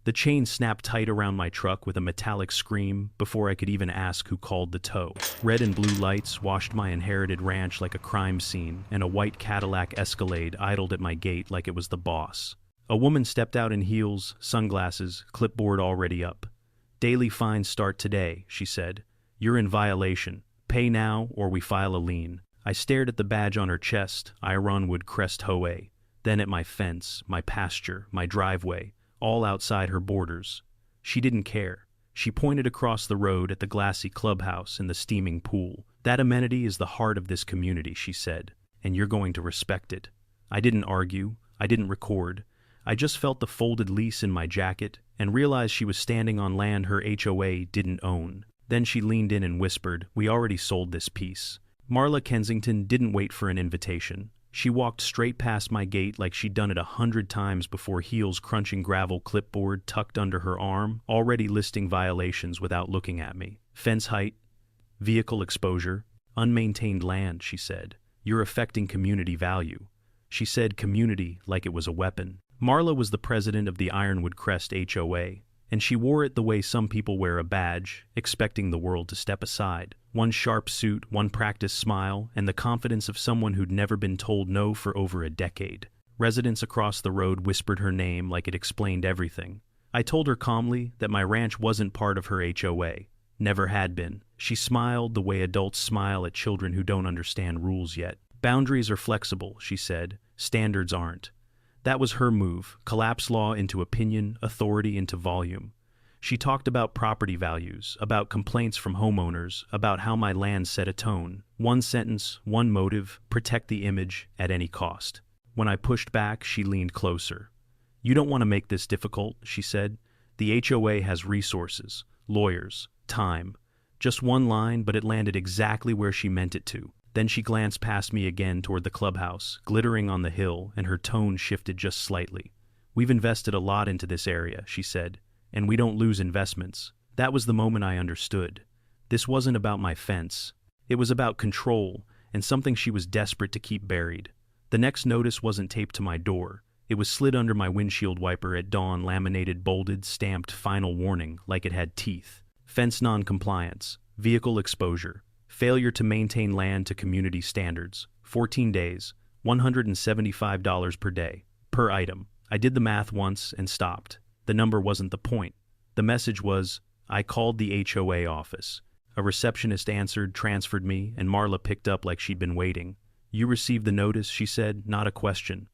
The chain snapped tight around my truck with a metallic scream before I could even ask who called the tow. Red and blue lights washed my inherited ranch like a crime scene, and a white Cadillac Escalade idled at my gate like it was the boss. A woman stepped out in heels, sunglasses, clipboard already up. "Daily fines start today," she said. "You're in violation. Pay now or we file a lien." I stared at the badge on her chest, Ironwood Crest HOA, then at my fence, my pasture, my driveway, all outside her borders. She didn't care. She pointed across the road at the glassy clubhouse and the steaming pool. "That amenity is the heart of this community," she said, "and you're going to respect it." I didn't argue. I didn't record. I just felt the folded lease in my jacket and realized she was standing on land her HOA didn't own. Then she leaned in and whispered, "We already sold this piece." Marla Kensington didn't wait for an invitation. She walked straight past my gate like she'd done it 100 times before, heels crunching gravel, clipboard tucked under her arm, already listing violations without looking at me. "Fence height, vehicle exposure, unmaintained land," she said. "You're affecting community value." She said community like it was a weapon. Marla was the president of the Ironwood Crest HOA, and she wore it the way some people wear a badge, expecting the world to step aside. One sharp suit, one practiced smile, and the confidence of someone who'd never been told no for over a decade. Residents across the road whispered her name like it explained everything. I told her calmly that my ranch wasn't part of her HOA. Never had been. She smiled the way adults smile at children who don't understand rules yet. "Boundaries are flexible," she said. "Standards aren't." That was her move, collapse law into opinion, authority into volume. She talked about property values, about complaints from homeowners, about how my land set a tone. One sentence, one motive: protect the image at any cost. When I pushed back, she leaned closer. "You don't want to make this difficult," she said. "The HOA has resources, lawyers, time." Just one line, but it landed exactly where she meant it to. Then she glanced past me again toward the clubhouse, glittering on the hill, and her tone shifted just slightly. "We've invested a lot into this area," she said, "and we don't lose investments." That was the moment I understood. This wasn't about my fence. It was about control, and something she was desperate to keep buried. The next notice wasn't taped to my door. It was slid under my windshield wiper at dawn, laminated, bolded, stamped, final warning, like it had teeth. Fence non-compliance, vehicle exposure, failure to maintain land to community standards, 14 days, $175 per day, per item. I did the math once and stopped. The number wasn't the point. The message was, I called the HOA office. A receptionist answered, transferred me, and Marla picked up like she'd been waiting. "You received the notice," she said, "not a question."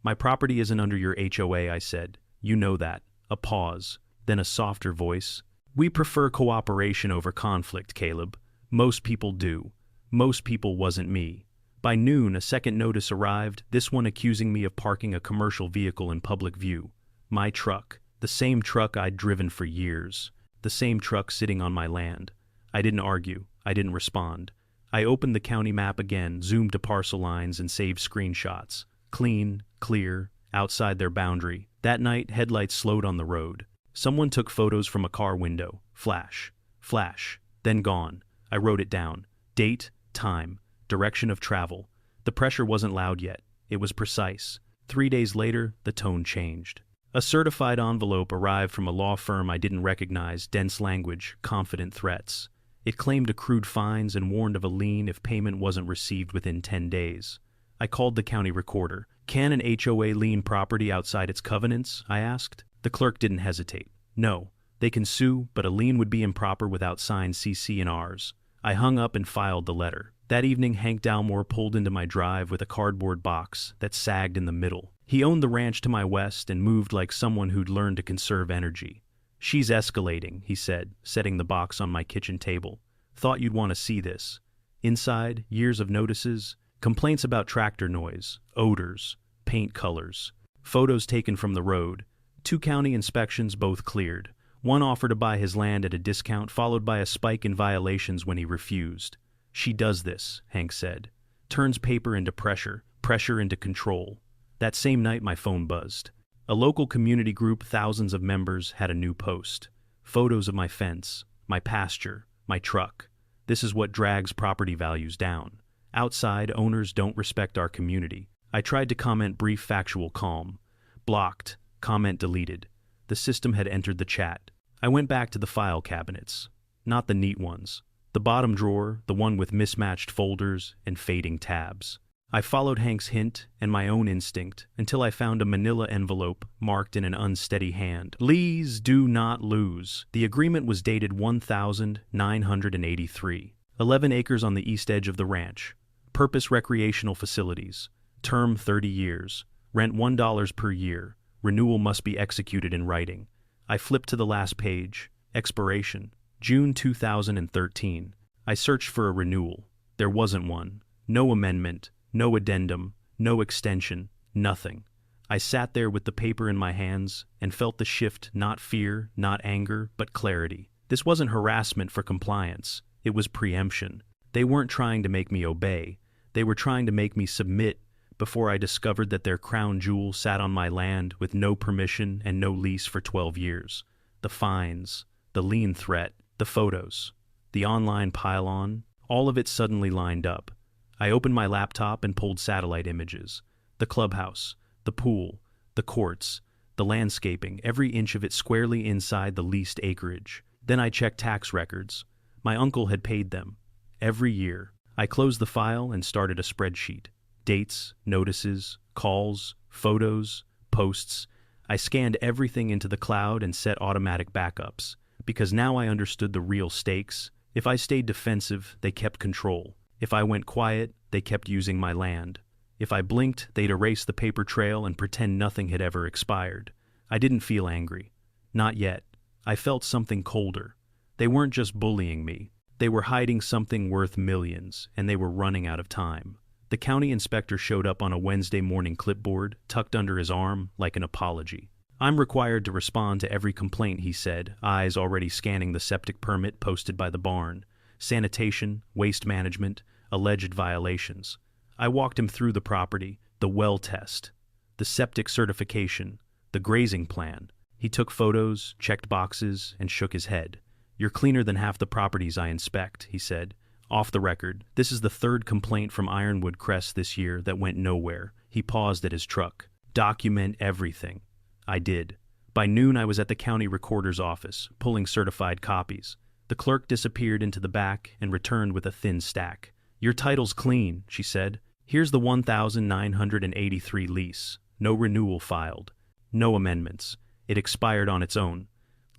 "My property isn't under your HOA," I said. "You know that." A pause, then a softer voice. "We prefer cooperation over conflict, Caleb. Most people do. Most people wasn't me." By noon, a second notice arrived, this one accusing me of parking a commercial vehicle in public view. My truck. The same truck I'd driven for years. The same truck sitting on my land. I didn't argue. I didn't respond. I opened the county map again, zoomed to parcel lines, and saved screenshots. Clean, clear, outside their boundary. That night, headlights slowed on the road. Someone took photos from a car window. Flash. Flash. Then gone. I wrote it down. Date, time, direction of travel. The pressure wasn't loud yet. It was precise. 3 days later, the tone changed. A certified envelope arrived from a law firm I didn't recognize, dense language, confident threats. It claimed accrued fines and warned of a lien if payment wasn't received within 10 days. I called the county recorder. "Can an HOA lien property outside its covenants?" I asked. The clerk didn't hesitate. "No. They can sue, but a lien would be improper without signed CC and Rs." I hung up and filed the letter. That evening, Hank Dalmore pulled into my drive with a cardboard box that sagged in the middle. He owned the ranch to my west and moved like someone who'd learned to conserve energy. "She's escalating," he said, setting the box on my kitchen table. "Thought you'd want to see this." Inside, years of notices, complaints about tractor noise, odors, paint colors, photos taken from the road, 2 county inspections, both cleared. One offer to buy his land at a discount, followed by a spike in violations when he refused. "She does this," Hank said. "Turns paper into pressure, pressure into control." That same night, my phone buzzed. A local community group, thousands of members, had a new post. Photos of my fence, my pasture, my truck. This is what drags property values down. Outside, owners don't respect our community. I tried to comment brief, factual calm. Blocked. Comment deleted. The system had entered the chat. I went back to the file cabinets. Not the neat ones. The bottom drawer, the one with mismatched folders and fading tabs. I followed Hank's hint and my own instinct until I found a manila envelope marked in an unsteady hand. Please do not lose. The agreement was dated 1983. 11 acres on the east edge of the ranch. Purpose recreational facilities. Term 30 years. Rent $1 per year. Renewal must be executed in writing. I flipped to the last page. Expiration. June 2013. I searched for a renewal. There wasn't one. No amendment. No addendum, no extension, nothing. I sat there with the paper in my hands and felt the shift, not fear, not anger, but clarity. This wasn't harassment for compliance. It was preemption. They weren't trying to make me obey. They were trying to make me submit before I discovered that their crown jewel sat on my land with no permission and no lease for 12 years. The fines, the lien threat, the photos, the online pile-on, all of it suddenly lined up. I opened my laptop and pulled satellite images. The clubhouse, the pool, the courts, the landscaping, every inch of it squarely inside the leased acreage. Then I checked tax records. My uncle had paid them. Every year. I closed the file and started a spreadsheet. Dates, notices, calls, photos, posts. I scanned everything into the cloud and set automatic backups. Because now I understood the real stakes. If I stayed defensive, they kept control. If I went quiet, they kept using my land. If I blinked, they'd erase the paper trail and pretend nothing had ever expired. I didn't feel angry. Not yet. I felt something colder. They weren't just bullying me. They were hiding something worth millions, and they were running out of time. The county inspector showed up on a Wednesday morning clipboard, tucked under his arm, like an apology. I'm required to respond to every complaint, he said, eyes already scanning the septic permit posted by the barn. Sanitation, waste management, alleged violations. I walked him through the property, the well test, the septic certification, the grazing plan. He took photos, checked boxes, and shook his head. You're cleaner than half the properties I inspect, he said. Off the record, this is the third complaint from Ironwood Crest this year that went nowhere. He paused at his truck. Document everything. I did. By noon I was at the county recorder's office, pulling certified copies. The clerk disappeared into the back and returned with a thin stack. Your title's clean, she said. Here's the 1983 lease. No renewal filed. No amendments. It expired on its own.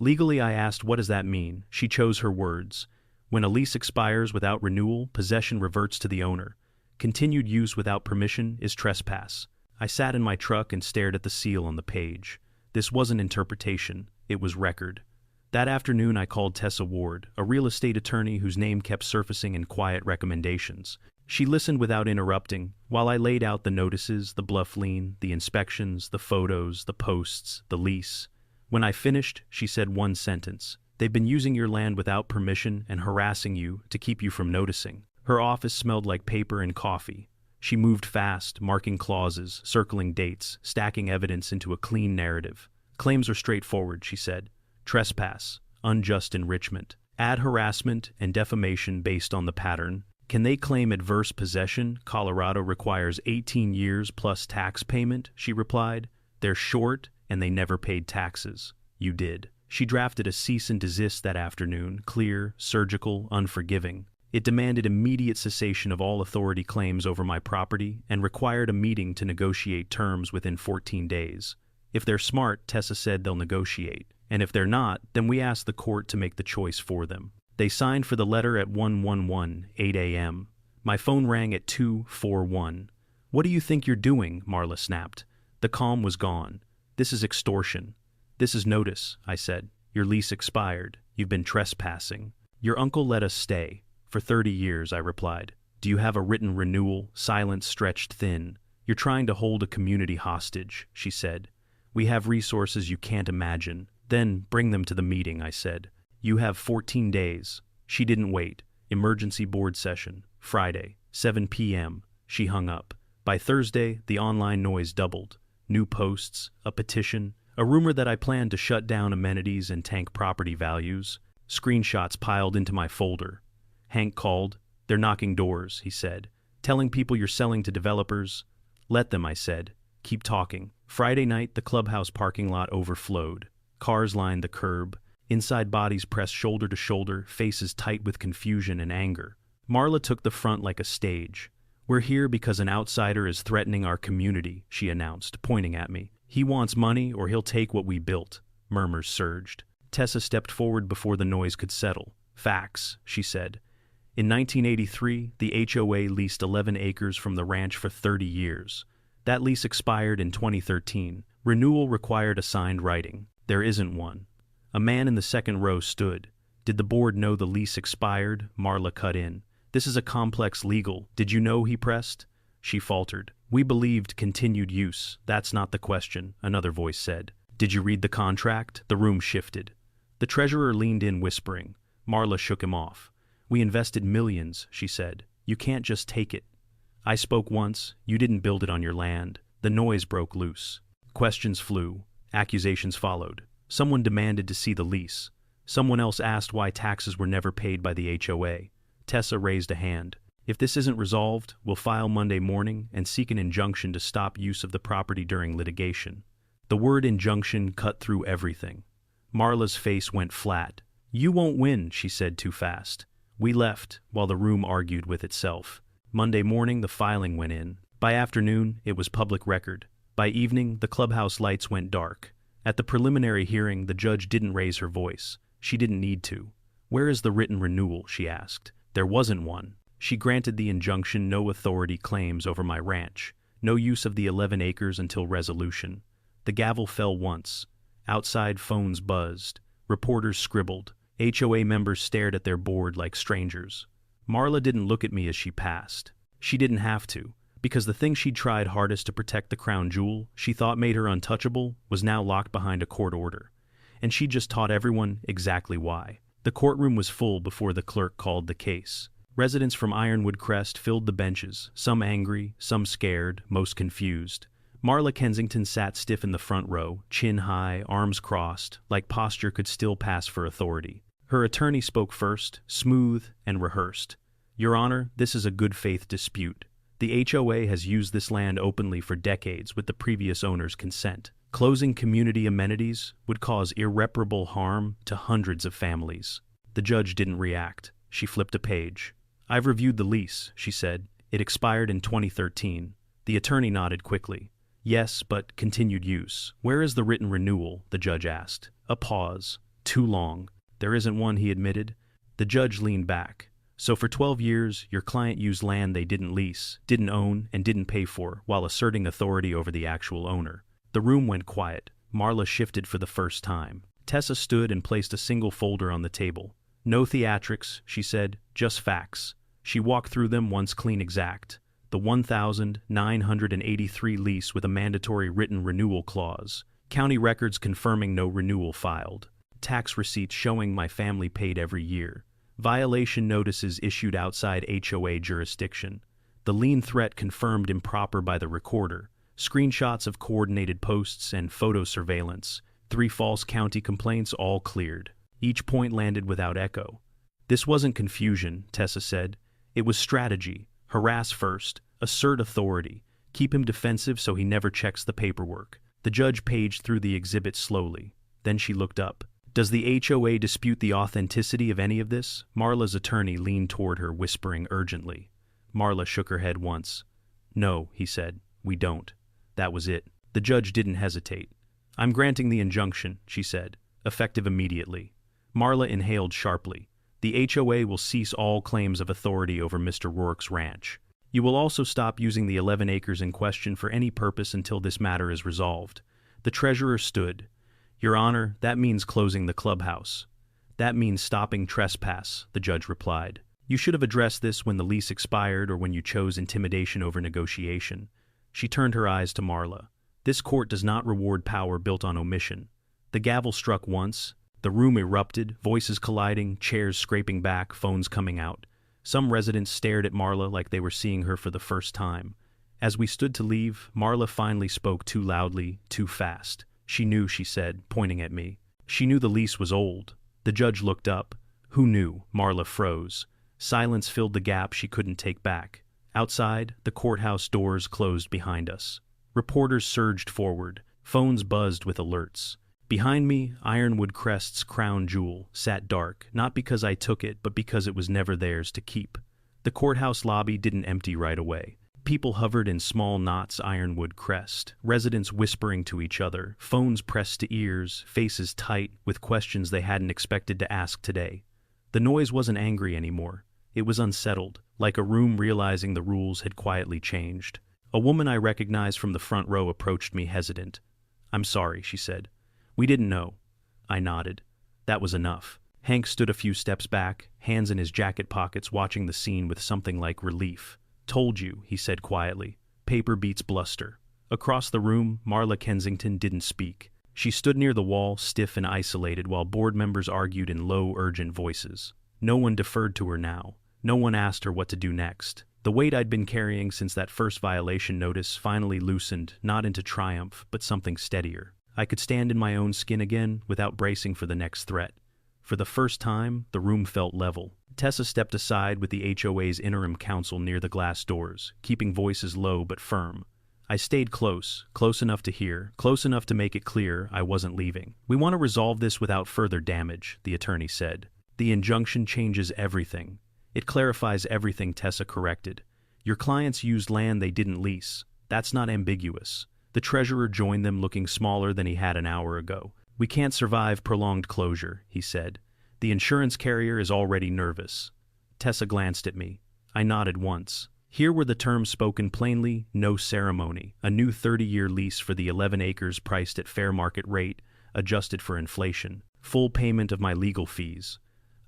Legally, I asked, what does that mean? She chose her words. When a lease expires without renewal, possession reverts to the owner. Continued use without permission is trespass. I sat in my truck and stared at the seal on the page. This wasn't interpretation. It was record. That afternoon I called Tessa Ward, a real estate attorney whose name kept surfacing in quiet recommendations. She listened without interrupting, while I laid out the notices, the bluff lien, the inspections, the photos, the posts, the lease. When I finished, she said one sentence. They've been using your land without permission and harassing you to keep you from noticing. Her office smelled like paper and coffee. She moved fast, marking clauses, circling dates, stacking evidence into a clean narrative. Claims are straightforward, she said. Trespass, unjust enrichment, add harassment and defamation based on the pattern. Can they claim adverse possession? Colorado requires 18 years plus tax payment, she replied. They're short and they never paid taxes. You did. She drafted a cease and desist that afternoon, clear, surgical, unforgiving. It demanded immediate cessation of all authority claims over my property and required a meeting to negotiate terms within 14 days. If they're smart, Tessa said they'll negotiate. And if they're not, then we ask the court to make the choice for them. They signed for the letter at 8 a.m. My phone rang at 2:41. What do you think you're doing? Marla snapped. The calm was gone. This is extortion. This is notice, I said. Your lease expired. You've been trespassing. Your uncle let us stay. For 30 years, I replied. Do you have a written renewal? Silence stretched thin. You're trying to hold a community hostage, she said. We have resources you can't imagine. Then bring them to the meeting, I said. You have 14 days. She didn't wait. Emergency board session. Friday, 7 p.m. She hung up. By Thursday, the online noise doubled. New posts, a petition, a rumor that I planned to shut down amenities and tank property values. Screenshots piled into my folder. Hank called. They're knocking doors, he said. Telling people you're selling to developers. Let them, I said. Keep talking. Friday night, the clubhouse parking lot overflowed. Cars lined the curb. Inside bodies pressed shoulder to shoulder, faces tight with confusion and anger. Marla took the front like a stage. "We're here because an outsider is threatening our community," she announced, pointing at me. "He wants money or he'll take what we built." Murmurs surged. Tessa stepped forward before the noise could settle. "Facts," she said. "In 1983, the HOA leased 11 acres from the ranch for 30 years. That lease expired in 2013. Renewal required a signed writing. There isn't one." A man in the second row stood. "Did the board know the lease expired?" Marla cut in. "This is a complex legal. Did you know?" he pressed. She faltered. "We believed continued use. That's not the question," another voice said. "Did you read the contract?" The room shifted. The treasurer leaned in, whispering. Marla shook him off. "We invested millions," she said. "You can't just take it." "I spoke once. You didn't build it on your land." The noise broke loose. Questions flew. Accusations followed. Someone demanded to see the lease. Someone else asked why taxes were never paid by the HOA. Tessa raised a hand. "If this isn't resolved, we'll file Monday morning and seek an injunction to stop use of the property during litigation." The word injunction cut through everything. Marla's face went flat. "You won't win," she said too fast. We left, while the room argued with itself. Monday morning, the filing went in. By afternoon, it was public record. By evening, the clubhouse lights went dark. At the preliminary hearing, the judge didn't raise her voice. She didn't need to. "Where is the written renewal?" she asked. There wasn't one. She granted the injunction: no authority claims over my ranch. No use of the 11 acres until resolution. The gavel fell once. Outside, phones buzzed. Reporters scribbled. HOA members stared at their board like strangers. Marla didn't look at me as she passed. She didn't have to, because the thing she'd tried hardest to protect, the crown jewel she thought made her untouchable, was now locked behind a court order. And she just taught everyone exactly why. The courtroom was full before the clerk called the case. Residents from Ironwood Crest filled the benches, some angry, some scared, most confused. Marla Kensington sat stiff in the front row, chin high, arms crossed, like posture could still pass for authority. Her attorney spoke first, smooth and rehearsed. "Your Honor, this is a good faith dispute. The HOA has used this land openly for decades with the previous owner's consent. Closing community amenities would cause irreparable harm to hundreds of families." The judge didn't react. She flipped a page. "I've reviewed the lease," she said. "It expired in 2013. The attorney nodded quickly. "Yes, but continued use." "Where is the written renewal?" the judge asked. A pause. Too long. "There isn't one," he admitted. The judge leaned back. "So for 12 years, your client used land they didn't lease, didn't own, and didn't pay for, while asserting authority over the actual owner." The room went quiet. Marla shifted for the first time. Tessa stood and placed a single folder on the table. "No theatrics," she said, "just facts." She walked through them, once clean exact. The 1,983 lease with a mandatory written renewal clause. County records confirming no renewal filed. Tax receipts showing my family paid every year. Violation notices issued outside HOA jurisdiction. The lien threat confirmed improper by the recorder. Screenshots of coordinated posts and photo surveillance. 3 false county complaints, all cleared. Each point landed without echo. "This wasn't confusion," Tessa said. "It was strategy. Harass first, assert authority, keep him defensive so he never checks the paperwork." The judge paged through the exhibit slowly. Then she looked up. "Does the HOA dispute the authenticity of any of this?" Marla's attorney leaned toward her, whispering urgently. Marla shook her head once. "No," he said, "we don't." That was it. The judge didn't hesitate. "I'm granting the injunction," she said, "effective immediately." Marla inhaled sharply. "The HOA will cease all claims of authority over Mr. Rourke's ranch. You will also stop using the 11 acres in question for any purpose until this matter is resolved." The treasurer stood. "Your Honor, that means closing the clubhouse." "That means stopping trespass," the judge replied. "You should have addressed this when the lease expired or when you chose intimidation over negotiation." She turned her eyes to Marla. "This court does not reward power built on omission." The gavel struck once. The room erupted, voices colliding, chairs scraping back, phones coming out. Some residents stared at Marla like they were seeing her for the first time. As we stood to leave, Marla finally spoke, too loudly, too fast. "She knew," she said, pointing at me. "She knew the lease was old." The judge looked up. "Who knew?" Marla froze. Silence filled the gap she couldn't take back. Outside, the courthouse doors closed behind us. Reporters surged forward. Phones buzzed with alerts. Behind me, Ironwood Crest's crown jewel sat dark, not because I took it, but because it was never theirs to keep. The courthouse lobby didn't empty right away. People hovered in small knots Ironwood Crest, residents whispering to each other, phones pressed to ears, faces tight, with questions they hadn't expected to ask today. The noise wasn't angry anymore. It was unsettled, like a room realizing the rules had quietly changed. A woman I recognized from the front row approached me hesitant. "I'm sorry," she said. "We didn't know." I nodded. That was enough. Hank stood a few steps back, hands in his jacket pockets, watching the scene with something like relief. "Told you," he said quietly. "Paper beats bluster." Across the room, Marla Kensington didn't speak. She stood near the wall, stiff and isolated, while board members argued in low, urgent voices. No one deferred to her now. No one asked her what to do next. The weight I'd been carrying since that first violation notice finally loosened, not into triumph, but something steadier. I could stand in my own skin again, without bracing for the next threat. For the first time, the room felt level. Tessa stepped aside with the HOA's interim counsel near the glass doors, keeping voices low but firm. I stayed close enough to hear, close enough to make it clear I wasn't leaving. "We want to resolve this without further damage," the attorney said. "The injunction changes everything. It clarifies everything," Tessa corrected. "Your clients used land they didn't lease. That's not ambiguous." The treasurer joined them, looking smaller than he had an hour ago. "We can't survive prolonged closure," he said. "The insurance carrier is already nervous." Tessa glanced at me. I nodded once. Here were the terms spoken plainly, no ceremony. A new 30-year lease for the 11 acres priced at fair market rate, adjusted for inflation. Full payment of my legal fees.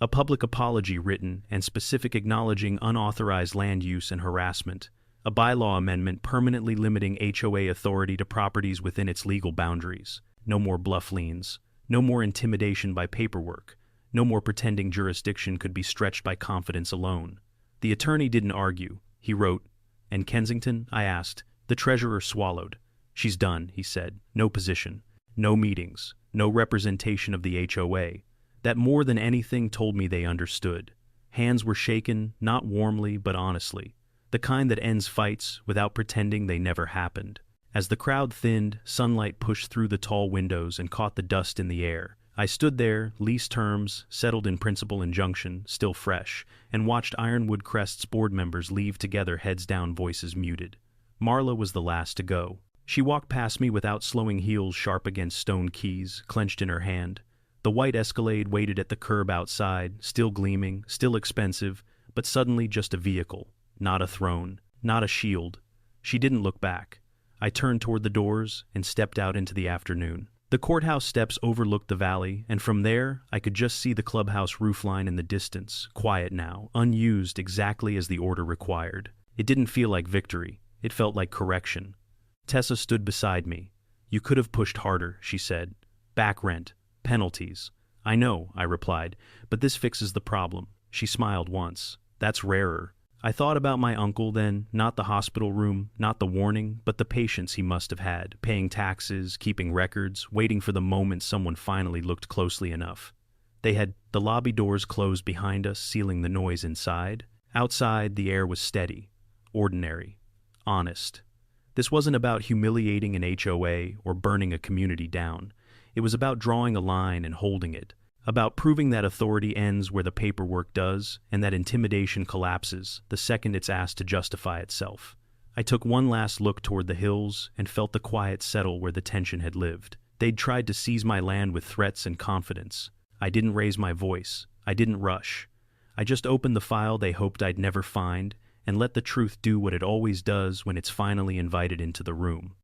A public apology written and specific acknowledging unauthorized land use and harassment. A bylaw amendment permanently limiting HOA authority to properties within its legal boundaries. No more bluff liens. No more intimidation by paperwork. No more pretending jurisdiction could be stretched by confidence alone. The attorney didn't argue. He wrote. "And Kensington?" I asked. The treasurer swallowed. "She's done," he said. "No position. No meetings. No representation of the HOA." That more than anything told me they understood. Hands were shaken, not warmly but honestly. The kind that ends fights without pretending they never happened. As the crowd thinned, sunlight pushed through the tall windows and caught the dust in the air. I stood there, lease terms, settled in principal injunction, still fresh, and watched Ironwood Crest's board members leave together, heads down, voices muted. Marla was the last to go. She walked past me without slowing, heels sharp against stone keys, clenched in her hand. The white Escalade waited at the curb outside, still gleaming, still expensive, but suddenly just a vehicle. Not a throne, not a shield. She didn't look back. I turned toward the doors and stepped out into the afternoon. The courthouse steps overlooked the valley, and from there I could just see the clubhouse roofline in the distance, quiet now, unused exactly as the order required. It didn't feel like victory. It felt like correction. Tessa stood beside me. "You could have pushed harder," she said. "Back rent. Penalties." "I know," I replied, "but this fixes the problem." She smiled once. "That's rarer." I thought about my uncle then, not the hospital room, not the warning, but the patience he must have had, paying taxes, keeping records, waiting for the moment someone finally looked closely enough. The lobby doors closed behind us, sealing the noise inside. Outside, the air was steady, ordinary, honest. This wasn't about humiliating an HOA or burning a community down. It was about drawing a line and holding it. About proving that authority ends where the paperwork does, and that intimidation collapses the second it's asked to justify itself. I took one last look toward the hills and felt the quiet settle where the tension had lived. They'd tried to seize my land with threats and confidence. I didn't raise my voice. I didn't rush. I just opened the file they hoped I'd never find and let the truth do what it always does when it's finally invited into the room.